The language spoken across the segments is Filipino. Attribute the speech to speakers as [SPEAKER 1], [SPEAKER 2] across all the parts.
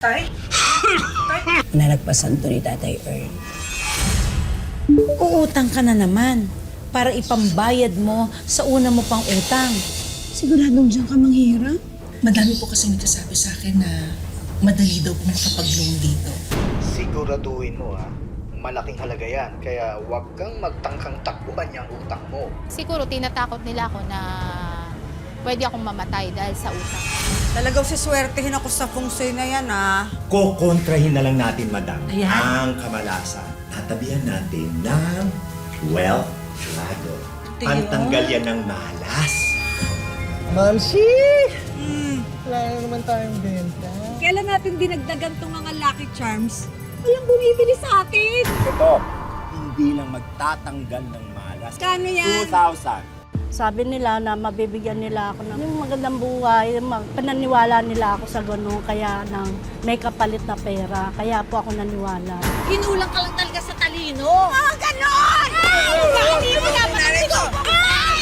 [SPEAKER 1] Tay?
[SPEAKER 2] Nalagpasan to ni Tatay Earl. Uutang ka na naman para ipambayad mo sa una mo pang utang. Siguradong diyan ka manghihirap?
[SPEAKER 1] Madami po kasi nagsasabi sa akin na madali daw po makapag-loan dito.
[SPEAKER 3] Siguraduhin mo malaking halaga yan. Kaya huwag kang magtangkang takbuhan yung utang mo.
[SPEAKER 4] Siguro tinatakot nila ako na pwede akong mamatay dahil sa utang.
[SPEAKER 5] Talagang siswertehin ako sa feng shui na yan,
[SPEAKER 6] Kokontrahin na lang natin, madam,
[SPEAKER 2] Ayan.
[SPEAKER 6] ang kamalasan. Tatabihan natin ng wealth dragon. Pantanggal yan ng malas.
[SPEAKER 3] Mamsi! Wala na naman tayong benta.
[SPEAKER 5] Kailan natin dinagdagan tong mga lucky charms? Walang bumibili sa atin.
[SPEAKER 6] Ito, hindi lang magtatanggal ng malas.
[SPEAKER 5] Kano yan?
[SPEAKER 6] 2,000.
[SPEAKER 7] Sabi nila na mabibigyan nila ako ng yung magandang buhay, pananiwala nila ako sa gano'n, kaya nang may kapalit na pera. Kaya po ako naniwala.
[SPEAKER 4] Kinulang ka lang talaga sa talino!
[SPEAKER 5] Ganon! Ay! Wala pa narito! Ay!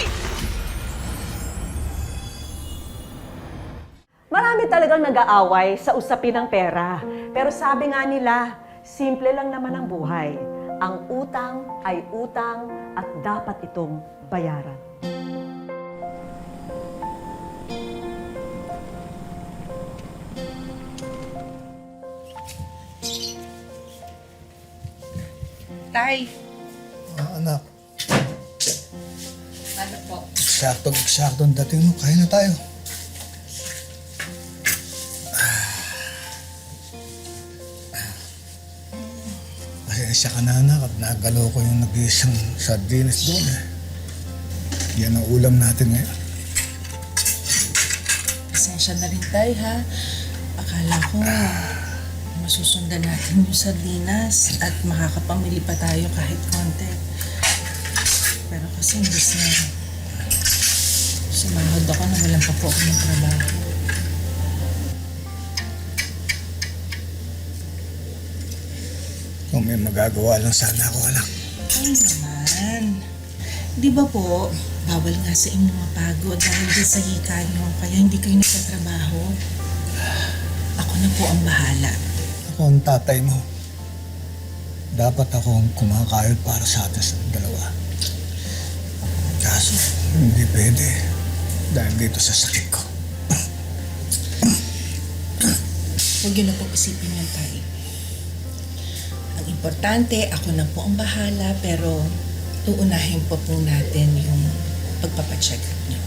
[SPEAKER 8] Marami talagang nag-aaway sa usapin ng pera. Pero sabi nga nila, simple lang naman ang buhay. Ang utang ay utang at dapat itong bayaran.
[SPEAKER 1] Tay,
[SPEAKER 3] Anak,
[SPEAKER 1] ano po?
[SPEAKER 3] eksakto ang dating mo. Kaya na tayo. Pasensya ka na, anak, at nagalaw ko yung nag-iisang sardinas doon. Yan ang ulam natin ngayon.
[SPEAKER 1] Pasensya na rin tayo ha. Akala ko masusundan natin yung sardinas at makakapamili pa tayo kahit konti. Pero kasi imbes na sumahod ako na walang pa po ako ng trabaho.
[SPEAKER 3] Kung may magagawa lang sana ako, anak.
[SPEAKER 1] Ay naman. Di ba po, bawal nga sa inyo mapagod dahil dyan sa hika nyo, kaya hindi kayo nagtatrabaho. Ako na po ang bahala.
[SPEAKER 3] Ako ang tatay mo. Dapat ako ang kumakayod para sa atin sa dalawa. Kaso, hindi pwede. Dahil dito sa sakit ko.
[SPEAKER 1] Huwag yun na po isipin yan tayo. Ang importante, ako na po ang bahala, pero uunahin po natin yung pagpapacheck up nyo.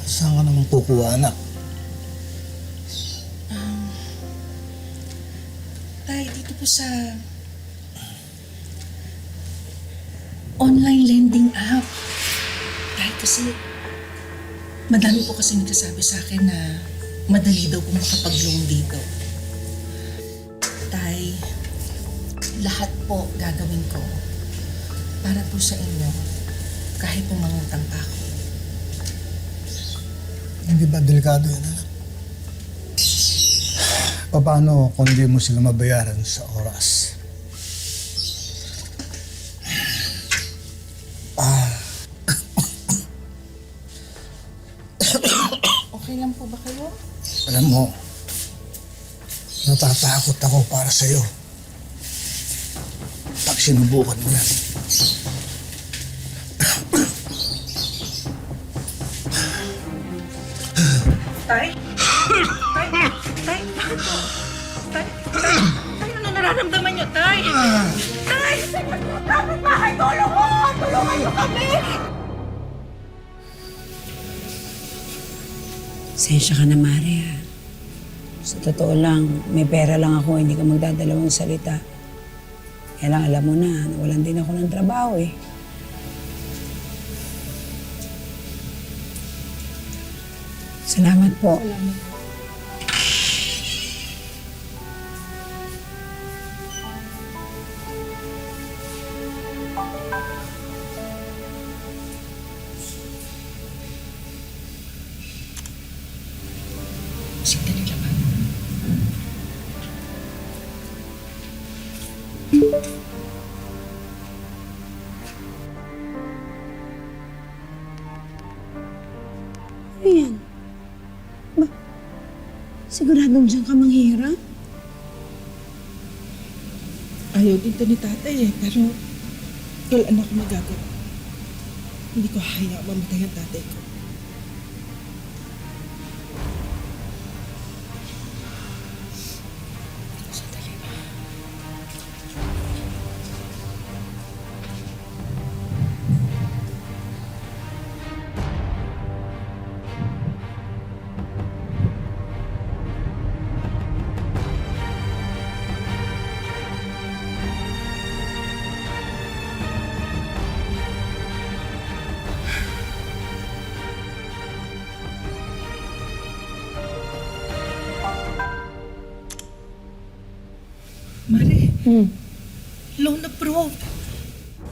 [SPEAKER 3] Saan ka naman kukuha, anak?
[SPEAKER 1] Tay, dito po sa online lending app. Tay, kasi madami po kasi nagsasabi sa akin na madali daw po makapag-loan dito. Tay, lahat po gagawin ko para po sa inyo kahit po mangutang pa ako.
[SPEAKER 3] Hindi ba delikado yan, anak? Paano kung di mo sila mabayaran sa oras?
[SPEAKER 1] Okay lang po ba kayo?
[SPEAKER 3] Alam mo, natatakot ako para sa'yo. Pag sinubukan mo yan.
[SPEAKER 1] Tay? Tay? Tay? Bakit po? Tay? Tay? Tay, ano nararamdaman niyo, Tay? Tay!
[SPEAKER 5] Kapit bahay, tulong mo! Tulungan niyo kami!
[SPEAKER 2] Sensya ka na, Mare, ha? Sa totoo lang, may pera lang ako, hindi ka magdadalawang salita. Kaya lang alam mo na, nawalan din ako ng trabaho eh. Salamat po.
[SPEAKER 1] Sandali lang ba?
[SPEAKER 2] Ano yan? Siguradong diyan ka manghihirap?
[SPEAKER 1] Ayaw din to ni tatay eh, pero wala na ako magagawa. Hindi ko hayaan mamatay ang tatay ko. Sandali ba? Mare, loan approved.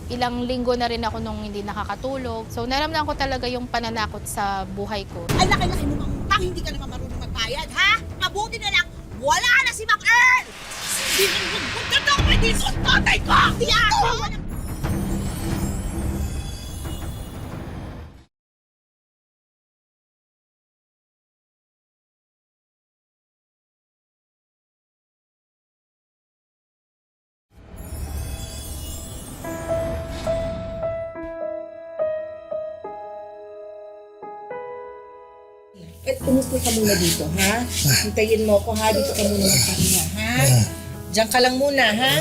[SPEAKER 4] Ilang linggo na rin ako nung hindi nakakatulog. So naramdaman ko talaga yung pananakot sa buhay ko.
[SPEAKER 5] Ay, laki-laki mo mang utang, hindi ka naman marunong magbayad, ha? Mabuti na lang, wala na si Mang Earl! Hindi mo magpunta daw pa dito ang tatay ko! Dito!
[SPEAKER 1] At umupo ka muna dito, ha? Hintayin mo ako, ha? Dito ka muna magpahinga, ha? Diyan ka lang muna, ha?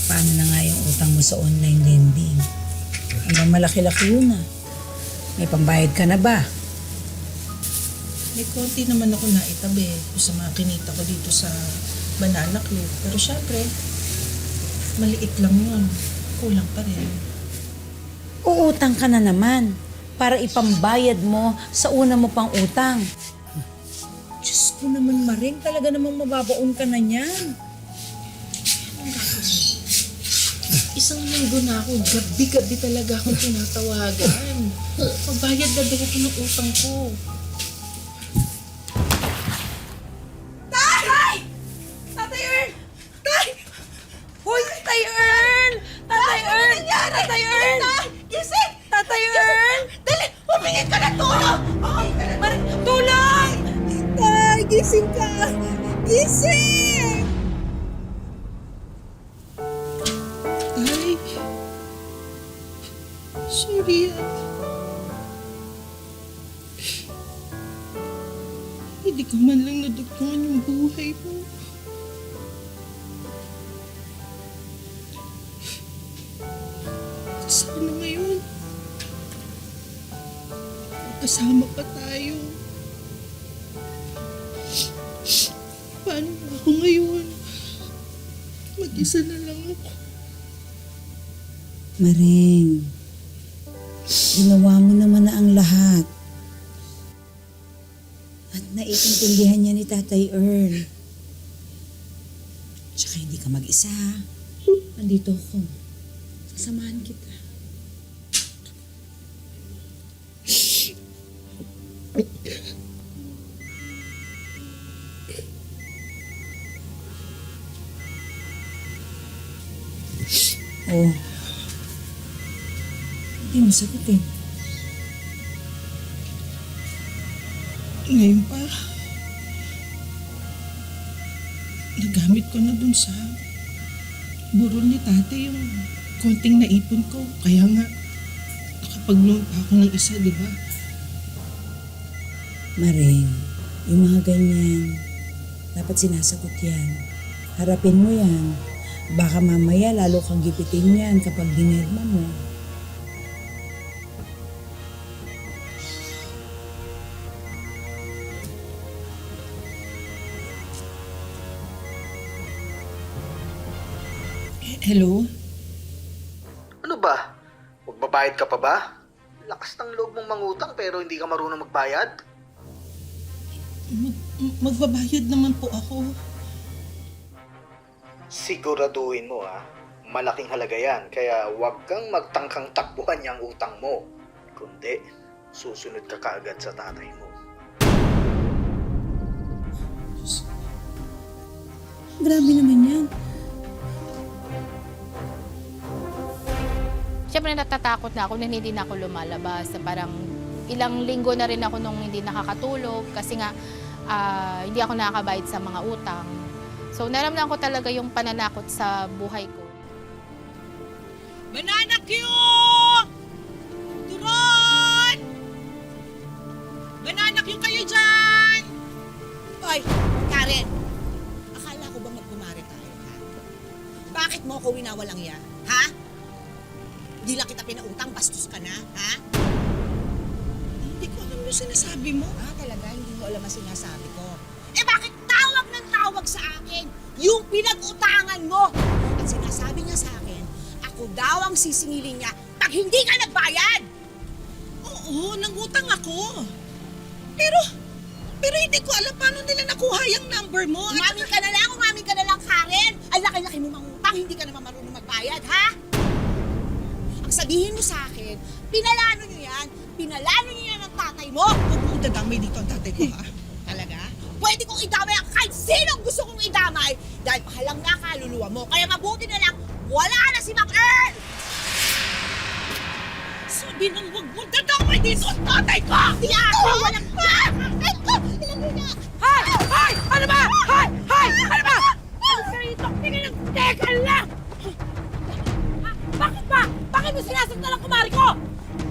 [SPEAKER 2] Paano na nga yung utang mo sa online lending? Hanggang malaki-laki yun ah. May pambayad ka na ba?
[SPEAKER 1] May konti naman ako naitabi sa mga kinita ko dito sa Banana Club. Pero syempre, maliit lang yun. Kulang pa rin.
[SPEAKER 2] Uutang ka na naman para ipambayad mo sa una mo pang utang. Diyos ko naman, Maring, talaga namang mababaon ka na niyan.
[SPEAKER 1] Isang linggo na ako, gabi-gabi talaga akong tinatawagan. Magbayad na daw ako ng utang ko.
[SPEAKER 5] Tatay Earl! Tay! Hoy, Tatay Earl! Tatay Earl! Tatay Earl! Gising! Tatay Earl! Dali! Humingi ka ng tulong! Tulong! Tay! Gising ka! Gising!
[SPEAKER 1] Tay, sorry ah. Hindi ko man lang nadugtungan yung buhay mo. Sana ngayon, kasama pa tayo. Paano na ako ngayon? Mag-isa na lang ako.
[SPEAKER 2] Maring, ginawa mo naman na ang lahat. At naiintindihan niya ni Tatay Earl. Tsaka hindi ka mag-isa. Nandito ako. Sasamahan kita. Oh. Hindi mo sagutin.
[SPEAKER 1] Ngayon pa, nagamit ko na dun sa burol ni tate yung konting naipon ko. Kaya nga, nakapag-loan pa ako ng isa, di ba?
[SPEAKER 2] Maring, yung mga ganyan, dapat sinasagot yan. Harapin mo yan. Baka mamaya lalo kang gipitin yan kapag dinedma mo.
[SPEAKER 1] Hello?
[SPEAKER 9] Ano ba? Magbabayad ka pa ba? Lakas ng loob mong mangutang pero hindi ka marunong magbayad?
[SPEAKER 1] Magbabayad naman po ako.
[SPEAKER 9] Siguraduhin mo malaking halaga yan kaya huwag kang magtangkang takbuhan yung utang mo. Kundi, susunod ka kaagad sa tatay mo.
[SPEAKER 2] Grabe naman yan.
[SPEAKER 4] syempre natatakot na ako na hindi na ako lumalabas. Parang ilang linggo na rin ako nung hindi nakakatulog kasi nga hindi ako nakakabayad sa mga utang. So naramdaman ko talaga yung pananakot sa buhay ko.
[SPEAKER 5] Banana Q! Turon! Banana Q kayo dyan! Hoy, Karen! Akala ko ba magkumare tayo, ha? Bakit mo ako winawalang yan, ha? Hindi lang kita pinautang, bastos ka na, ha? Hindi ko alam yung sinasabi mo. Talaga? Hindi mo alam ang sinasabi ko. Eh bakit tawag ng tawag sa akin yung pinag-utangan mo? At sinasabi niya sa akin, ako daw ang sisingilin niya pag hindi ka nagbayad! Oo, nangutang ako. Pero hindi ko alam paano nila nakuha yung number mo. Umamin ka na lang, Karen. Ang laki-laki mo mangutang, hindi ka naman marunong magbayad, ha? Ang sabihin mo sa akin, pinalano niyo yan ng tatay mo. Huwag mo dadamay dito ang tatay ko, ha? Talaga? Pwede kong idamay ang kahit sinong gusto kong idamay dahil pahalang na kaluluwa mo. Kaya mabuti na lang, wala na si Mang Earl! Sabi nang huwag mo dadamay dito ang tatay ko! Dito! Walang pa! Ay ko! Ilan mo na! Hay! Hay! Ano ba? Hay! Hay! Ano ba? Ano ka rito? Teka lang! Bakit ba? Bakit mo sinasaktan ang kumari ko?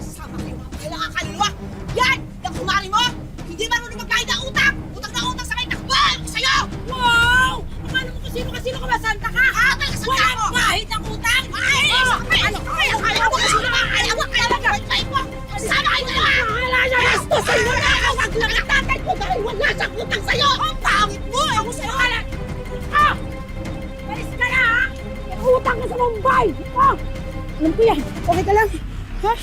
[SPEAKER 5] Sama kayo mga pahalang ang kaluluwa! Yan! Yung kumari mo! Hindi marunong magbayad ng utang! Utang na utang sa may takbal! Sa'yo! Wow! Akala mo kung sino ka ba? Santa ka? Ha? Walang bahid ng utang! Ay! Ano? Akala mo kung sino ka? Akala mo sama kayo na! Gusto sa'yo na! Huwag lang ang tatay ko dahil wala siyang utang sa'yo! Ang pangit mo! Ako sa'yo ka lang! Ah! Balis ka na, ha? May utang ka sa Mumbai! Ah! Alam ko yan! Okay ka lang? Ha?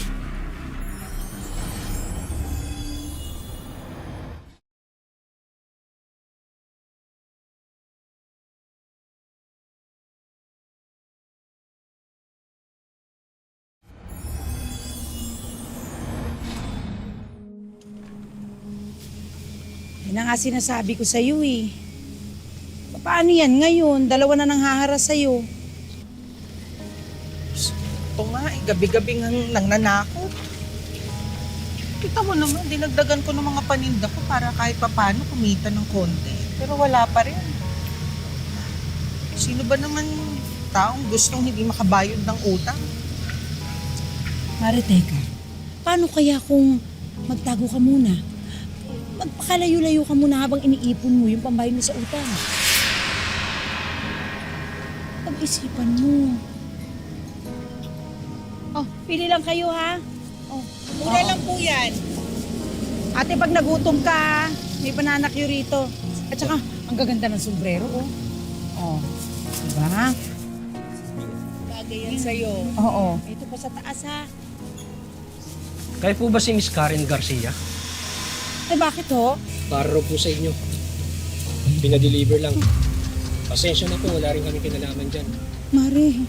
[SPEAKER 2] Yan ang nga sinasabi ko sa'yo eh. Paano yan ngayon? Dalawa na nang haharas sa'yo.
[SPEAKER 1] Ito nga, gabi-gabi nang nanakot. Kita mo naman, dinagdagan ko ng mga paninda ko para kahit papano kumita ng konti. Pero wala pa rin. Sino ba naman taong gustong hindi makabayad ng utang?
[SPEAKER 2] Mare, teka. Paano kaya kung magtago ka muna? Magpakalayo-layo ka muna habang iniipon mo yung pambayad mo sa utang. Pag-isipan mo. Oh, pili lang kayo ha. Oh, mura lang po yan. Ate, pag nagutom ka, may pananakyo rito. At saka, ang gaganda ng sombrero, oh. Oh, diba?
[SPEAKER 1] Bagay yan sa'yo.
[SPEAKER 2] Oo. Ito pa sa taas, ha?
[SPEAKER 10] Kaya po ba si Miss Karen Garcia?
[SPEAKER 2] Ay, bakit ho?
[SPEAKER 10] Para raw po sa inyo. Pinadeliver lang. Pasensya na po, wala rin kami kinalaman dyan.
[SPEAKER 2] Mare.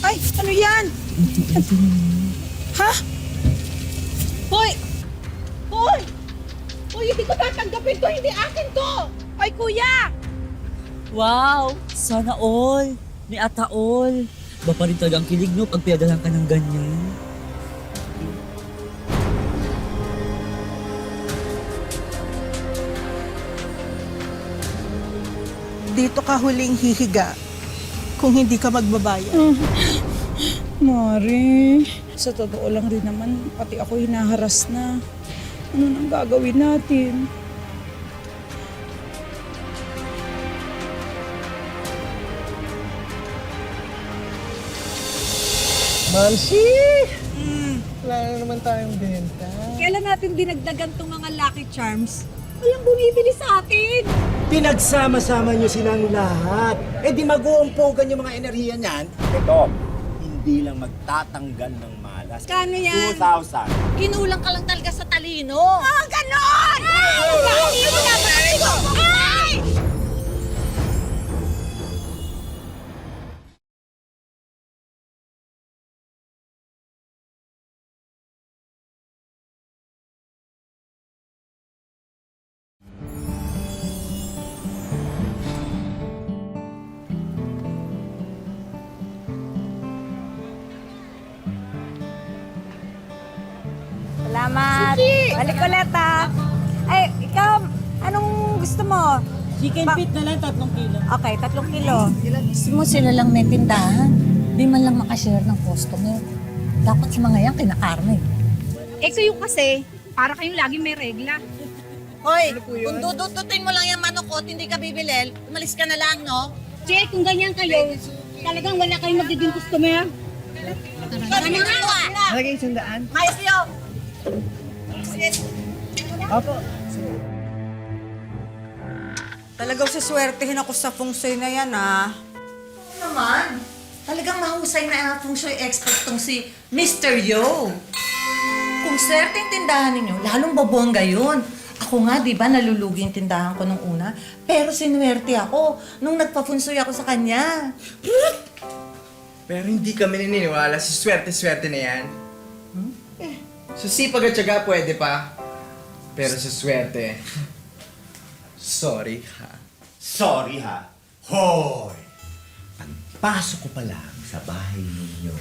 [SPEAKER 2] Ay, ano yan? Ha?
[SPEAKER 5] Hoy! Hoy! Hoy, hindi ko tatanggapin to! Hindi akin to!
[SPEAKER 2] Ay, kuya!
[SPEAKER 11] Wow! Sana all! May ataol! Ba pa rin talagang kilig no pag pinadalan ka ng ganyan?
[SPEAKER 1] Dito ka huling hihiga kung hindi ka magbabayad.
[SPEAKER 2] Mare, sa totoo lang rin naman, pati ako hinaharas na. Ano nang gagawin natin?
[SPEAKER 1] Mamsi! Wala na naman tayong benta.
[SPEAKER 5] Kailan natin dinagdagan tong mga Lucky Charms? Walang bumibili sa atin!
[SPEAKER 6] Pinagsama-sama nyo silang lahat. Eh di mag-uumpogan yung mga enerhiya niyan. Ito, hindi lang magtatanggal ng malas.
[SPEAKER 5] Kano yan?
[SPEAKER 6] 2,000.
[SPEAKER 5] Kinulang ka lang talaga sa talino! Ah, ganon! Ay! Ay!
[SPEAKER 2] Salamat. Balik ulit ha. Ay, ikaw, anong gusto mo?
[SPEAKER 11] Chicken feet na lang, 3 kilo.
[SPEAKER 2] Okay, 3 kilo.
[SPEAKER 12] Gusto mo sila lang may tindahan. Di man lang makashare ng customer. Dapat sa mga yan, kinakarne.
[SPEAKER 2] Eh, kayo kasi, para kayong lagi may regla.
[SPEAKER 5] Hoy, kung dudututin mo lang yung manok ko at hindi ka bibili, umalis ka na lang, no?
[SPEAKER 2] Che, kung ganyan kayo, talagang wala kayong magiging customer.
[SPEAKER 5] Sabi mo na!
[SPEAKER 6] Halagay 100.
[SPEAKER 5] Mayos niyo!
[SPEAKER 6] Opo.
[SPEAKER 5] Talagang saswertehin ako sa feng shui na yan, ah.
[SPEAKER 13] Naman, talagang mahusay na feng shui expert tong si Mr. Yo. Kung swerte yung tindahan ninyo, lalong babongga yun. Ako nga, di ba, nalulugi yung tindahan ko nung una. Pero sinuwerte ako nung nagpa-feng shui ako sa kanya.
[SPEAKER 14] Pero hindi kami naniniwala sa swerte-swerte na yan. Sa sipag at tiyaga pwede pa. Pero sa swerte, sorry ha.
[SPEAKER 6] Sorry ha. Hoy! Pagpasok ko pa lang sa bahay ninyo,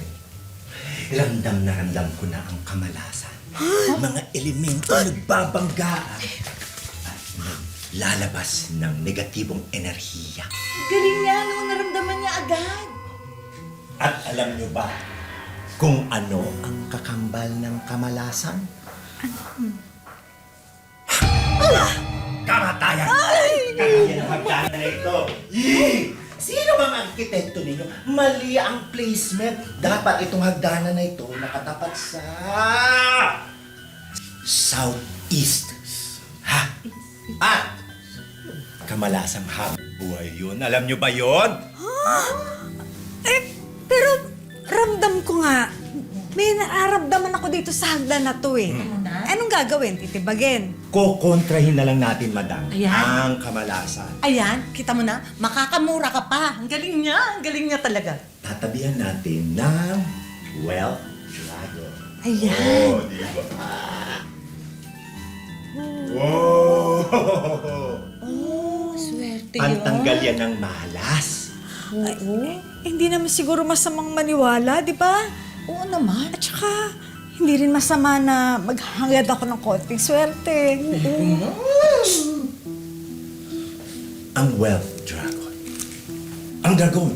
[SPEAKER 6] ramdam na ramdam ko na ang kamalasan. Mga elemento nagbabanggaan at naglalabas ng negatibong enerhiya.
[SPEAKER 13] Galing niya, no? Naramdaman niya agad.
[SPEAKER 6] At alam nyo ba kung ano ang kakambal ng kamalasan? Kamatayan! Kaya ang hagdanan na ito. Yee! Sino bang arkitekto ninyo? Mali ang placement. Dapat itong hagdanan na ito nakatapat sa southeast. Ha? At kamalasang habang buhay yun. Alam nyo ba yun?
[SPEAKER 5] Pero ramdam ko nga, may nararamdaman ako dito sa hagdan na to eh. Anong gagawin? Titibagin.
[SPEAKER 6] Kukontrahin na lang natin, madam,
[SPEAKER 13] Ayan.
[SPEAKER 6] ang kamalasan.
[SPEAKER 13] Ayan, kita mo na, makakamura ka pa. Ang galing niya talaga.
[SPEAKER 6] Tatabihan natin ng Wealth Dragon.
[SPEAKER 13] Ayan.
[SPEAKER 6] Oh, di ba? Wow!
[SPEAKER 13] Swerte
[SPEAKER 6] Pantanggal yan ng malas.
[SPEAKER 5] Hindi naman siguro masamang maniwala, di ba?
[SPEAKER 13] Oo naman.
[SPEAKER 5] At saka, hindi rin masama na maghangad ako ng konting swerte.
[SPEAKER 6] Ang Wealth Dragon. Ang dragon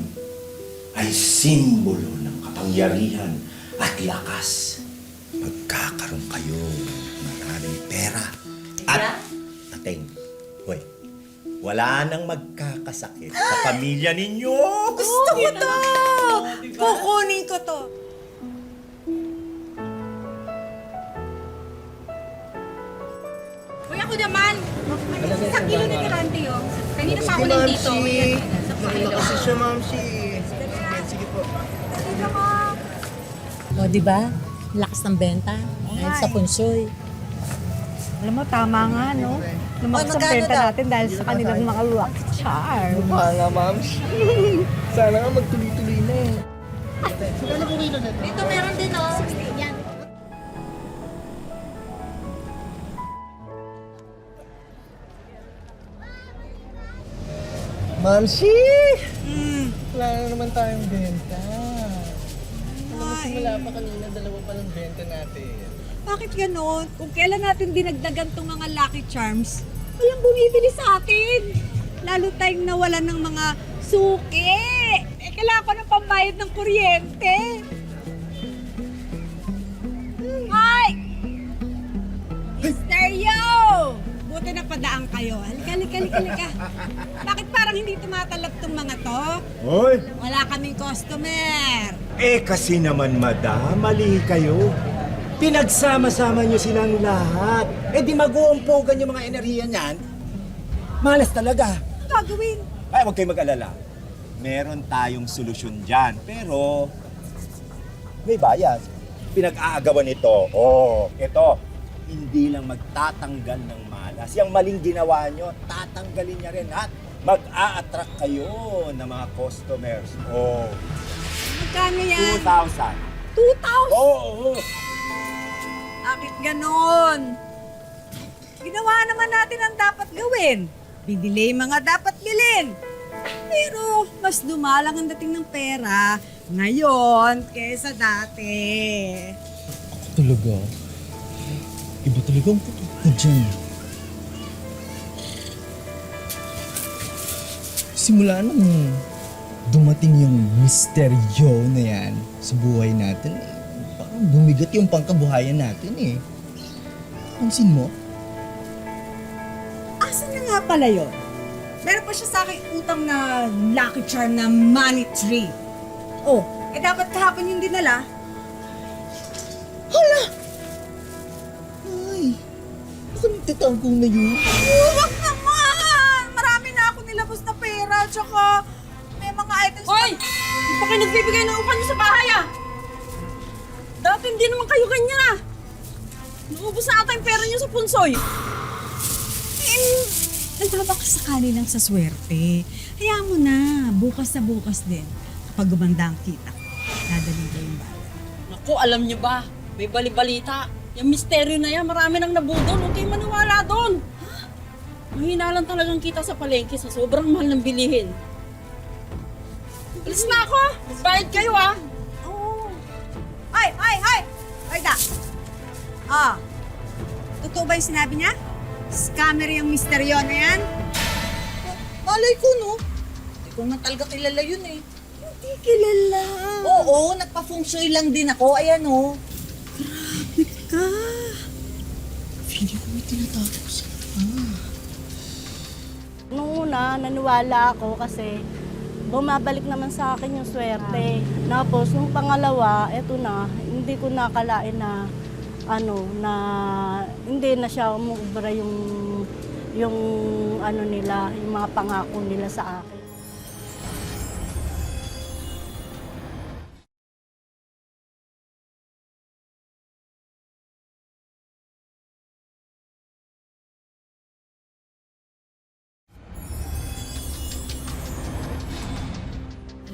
[SPEAKER 6] ay simbolo ng kapangyarihan at lakas. Magkakaroon kayo ng maraming pera. At, Ateng, hoy, wala nang magkakasakit sa pamilya ninyo.
[SPEAKER 5] Gusto ko to! Kukunin ko to.
[SPEAKER 2] Uy, ako naman. Isang kilo na tirante yun. Kanina pa ako nandito.
[SPEAKER 14] Kasi siya, Mamsi. Sige po.
[SPEAKER 12] O, di ba? Lakas ng benta. Dahil sa feng shui.
[SPEAKER 2] Alam mo, tama nga, no? Lumakas ang benta natin dahil sa kanilang mga lucky charm.
[SPEAKER 14] Nga, Mamsi. Sana nga magtuloy-tuloy na eh.
[SPEAKER 13] Dito meron din, oh. Yan.
[SPEAKER 14] Mamsi! Wala na naman tayong benta. Simula pa kanina, 2 pa lang benta natin.
[SPEAKER 2] Bakit ganon? Kung kailan natin dinagdagan tong mga lucky charms, walang bumibili sa atin. Lalo tayong nawalan ng mga suki. Eh, kailangan ko ng pambayad ng kuryente. Hi! Mr. Yo! Buti na padaan kayo. Halika. Bakit parang hindi tumatalab tong mga to?
[SPEAKER 6] Hoy!
[SPEAKER 2] Wala kaming customer.
[SPEAKER 6] Eh kasi naman, madam, mali kayo. Pinagsama-sama nyo silang lahat. Eh di mag-uumpogan yung mga enerhiya niyan. Malas talaga.
[SPEAKER 2] Gagawin.
[SPEAKER 6] Ay, huwag kayong mag-alala. Meron tayong solusyon dyan. Pero, may bayad. Pinag-aagawan ito. Oh, ito. Hindi lang magtatanggal ng malas. Yung maling ginawa nyo, tatanggalin niya rin at mag-a-attract kayo ng mga customers. Oh,
[SPEAKER 2] Magkano yan?
[SPEAKER 6] 2,000.
[SPEAKER 2] 2,000?
[SPEAKER 6] Oo.
[SPEAKER 2] Bakit ganon? Ginawa naman natin ang dapat gawin. Binili yung mga dapat bilhin. Pero mas dumalang ang dating ng pera ngayon kaysa dati.
[SPEAKER 10] Talaga?
[SPEAKER 14] Iba talaga ang puto ko dyan. Simula nung dumating yung misteryo na yan sa buhay natin, parang bumigat yung pangkabuhayan natin eh. Pansin mo?
[SPEAKER 2] Asan na nga pala yun? Meron pa siya sa akin utang na Lucky Charm na money tree. Oh, dapat kahapon yung dinala.
[SPEAKER 14] Hala! Ay, baka nagtatago na yun.
[SPEAKER 2] Huwag naman! Marami na ako nilabas na pera, tsaka may mga items. Hoy! Di pa kayo nagbibigay ng upan niyo sa bahay ah! Dati hindi naman kayo ganyan ah! Naubos na ata yung pera niyo sa punsoy. Nagpapakasakali lang sa swerte. Hayaan mo na, bukas na bukas din. Kapag gumanda ang kita, dadali ko yung bala.
[SPEAKER 11] Naku, alam niyo ba? May balibalita. Yung misteryo na yan, marami nang nabudol. Huwag kayong maniwala doon. Mahina lang talagang kita sa palengke sa sobrang mahal ng bilihin. Alis na ako. Bayad kayo ah.
[SPEAKER 2] Oo. Ay! Ay da! Ah, totoo ba yung sinabi niya? Scammer yung misteryo na yan?
[SPEAKER 13] Malay ko, no? Hindi ko na talaga kilala yun eh.
[SPEAKER 2] Hindi kilala.
[SPEAKER 13] Oo, nagpa-feng shui lang din ako. Ayan, oh.
[SPEAKER 2] Grabe ka.
[SPEAKER 13] Hindi ko may tinatapos.
[SPEAKER 7] Nung una, naniwala ako kasi bumabalik naman sa akin yung swerte. Tapos, nung pangalawa, eto na, hindi ko nakalain na na hindi na siya umubra yung nila, yung mga pangako nila sa akin.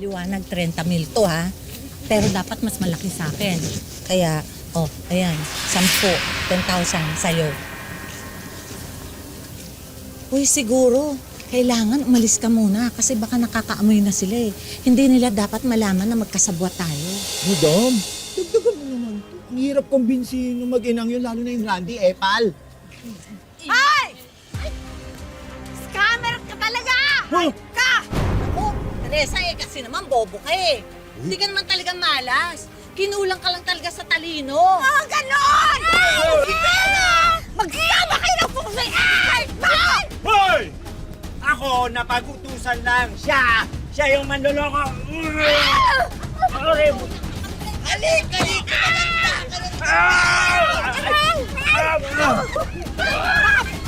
[SPEAKER 12] Liwanag, 30 mil to ha. Pero dapat mas malaki sa akin. Kaya, ayan, 10,000 sa'yo. Uy, siguro, kailangan umalis ka muna kasi baka nakakaamoy na sila eh. Hindi nila dapat malaman na magkasabwat tayo.
[SPEAKER 6] Madam, dagdagan mo naman to. Ang hirap kumbinsihin yung mag-inang yun, lalo na yung Randy, pal.
[SPEAKER 2] Ay! Scammer ka talaga!
[SPEAKER 6] Huh?
[SPEAKER 2] Ka!
[SPEAKER 13] Ako, Teresa kasi naman bobo ka eh. Hindi ka naman talaga malas. Kinulang ka lang talaga sa talino.
[SPEAKER 2] Ganon! Magsama kayo ng pusoy! Ay!
[SPEAKER 6] Hoy! Ako, napag-utusan lang. Siya yung manloloko.
[SPEAKER 13] Alik!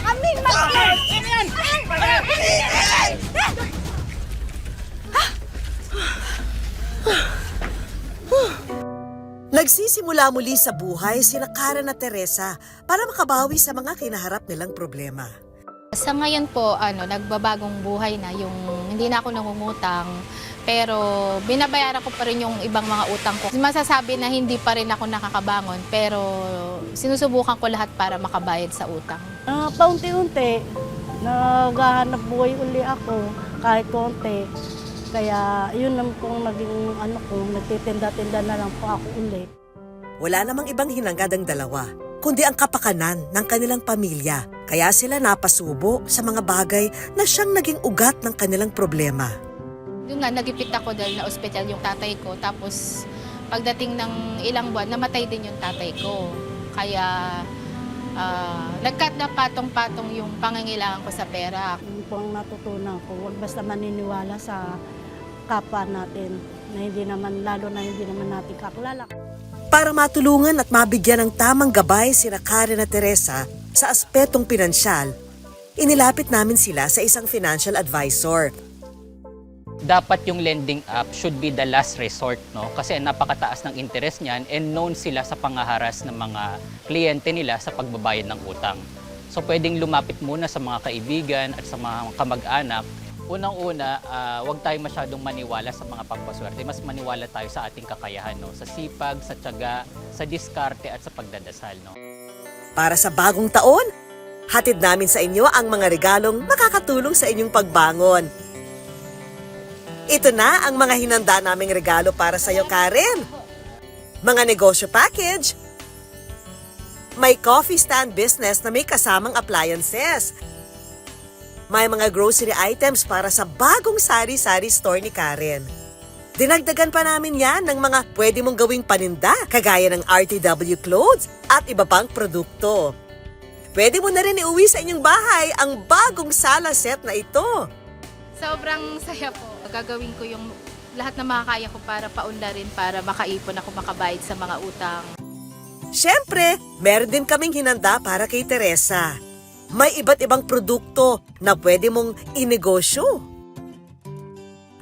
[SPEAKER 2] Kaming mag-alik!
[SPEAKER 15] Nagsisimula muli sa buhay sina Karen at Teresa para makabawi sa mga kinaharap nilang problema.
[SPEAKER 4] Sa ngayon po, nagbabagong buhay na yung hindi na ako nangungutang, pero binabayaran ko pa rin yung ibang mga utang ko. Masasabi na hindi pa rin ako nakakabangon, pero sinusubukan ko lahat para makabayad sa utang.
[SPEAKER 7] Paunti-unti, naghahanap buhay uli ako kahit konti. Kaya yun lang kung naging nagtitinda-tinda na lang po ako uli.
[SPEAKER 15] Wala namang ibang hinangad ang dalawa, kundi ang kapakanan ng kanilang pamilya. Kaya sila napasubo sa mga bagay na siyang naging ugat ng kanilang problema.
[SPEAKER 4] Yun nga, nagipit ako dahil na ospital yung tatay ko. Tapos pagdating ng ilang buwan, namatay din yung tatay ko. Kaya nagkat na patong-patong yung pangangailangan ko sa pera.
[SPEAKER 7] Yun po ang natutunan ko, huwag basta maniniwala sa kapwa natin na lalo na hindi naman natin kakilala.
[SPEAKER 15] Para matulungan at mabigyan ng tamang gabay sina Karen at Teresa sa aspetong pinansyal, inilapit namin sila sa isang financial advisor.
[SPEAKER 16] Dapat yung lending app should be the last resort, no? Kasi napakataas ng interest niyan and known sila sa pangaharas ng mga kliyente nila sa pagbabayad ng utang. So pwedeng lumapit muna sa mga kaibigan at sa mga kamag-anak. Unang-una, huwag tayo masyadong maniwala sa mga pampaswerte. Mas maniwala tayo sa ating kakayahan, no? Sa sipag, sa tiyaga, sa diskarte at sa pagdadasal, no?
[SPEAKER 15] Para sa bagong taon, hatid namin sa inyo ang mga regalong makakatulong sa inyong pagbangon. Ito na ang mga hinanda naming regalo para sa iyo, Karen. Mga negosyo package, May coffee stand business na may kasamang appliances. May mga grocery items para sa bagong sari-sari store ni Karen. Dinagdagan pa namin yan ng mga pwede mong gawing paninda, kagaya ng RTW clothes at iba pang produkto. Pwede mo na rin iuwi sa inyong bahay ang bagong sala set na ito.
[SPEAKER 4] Sobrang saya po. Gagawin ko yung lahat na makakaya ko para paunlarin, para makaipon ako, makabayad sa mga utang.
[SPEAKER 15] Siyempre, meron din kaming hinanda para kay Teresa. May iba't ibang produkto na pwede mong inegosyo.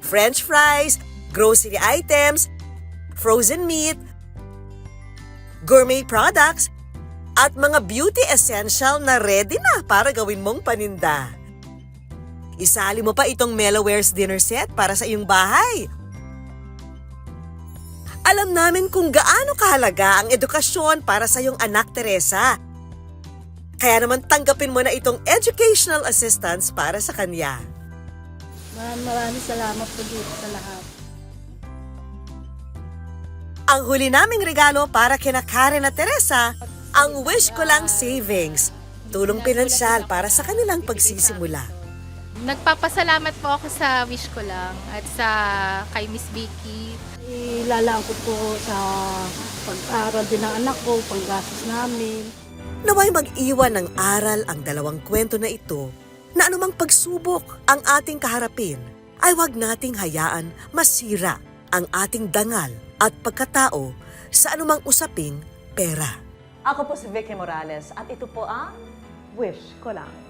[SPEAKER 15] French fries, grocery items, frozen meat, gourmet products, at mga beauty essential na ready na para gawin mong paninda. Isali mo pa itong Melowares dinner set para sa iyong bahay. Alam namin kung gaano kahalaga ang edukasyon para sa iyong anak, Teresa. Kaya naman tanggapin mo na itong educational assistance para sa kanya.
[SPEAKER 7] Maraming salamat po dito sa lahat.
[SPEAKER 15] Ang huli naming regalo para kina Karen at Teresa, ang Wish Ko Lang Savings, tulong pinansyal para sa kanilang pagsisimula.
[SPEAKER 4] Nagpapasalamat po ako sa Wish Ko Lang at sa kay Miss Vicky.
[SPEAKER 7] Ilalaan ko po sa pag-aaral din ng anak ko, panggastos namin.
[SPEAKER 15] Naway mag-iwan ng aral ang dalawang kwento na ito na anumang pagsubok ang ating kaharapin ay huwag nating hayaan masira ang ating dangal at pagkatao sa anumang usaping pera.
[SPEAKER 8] Ako po si Vicky Morales at ito po ang Wish Ko Lang.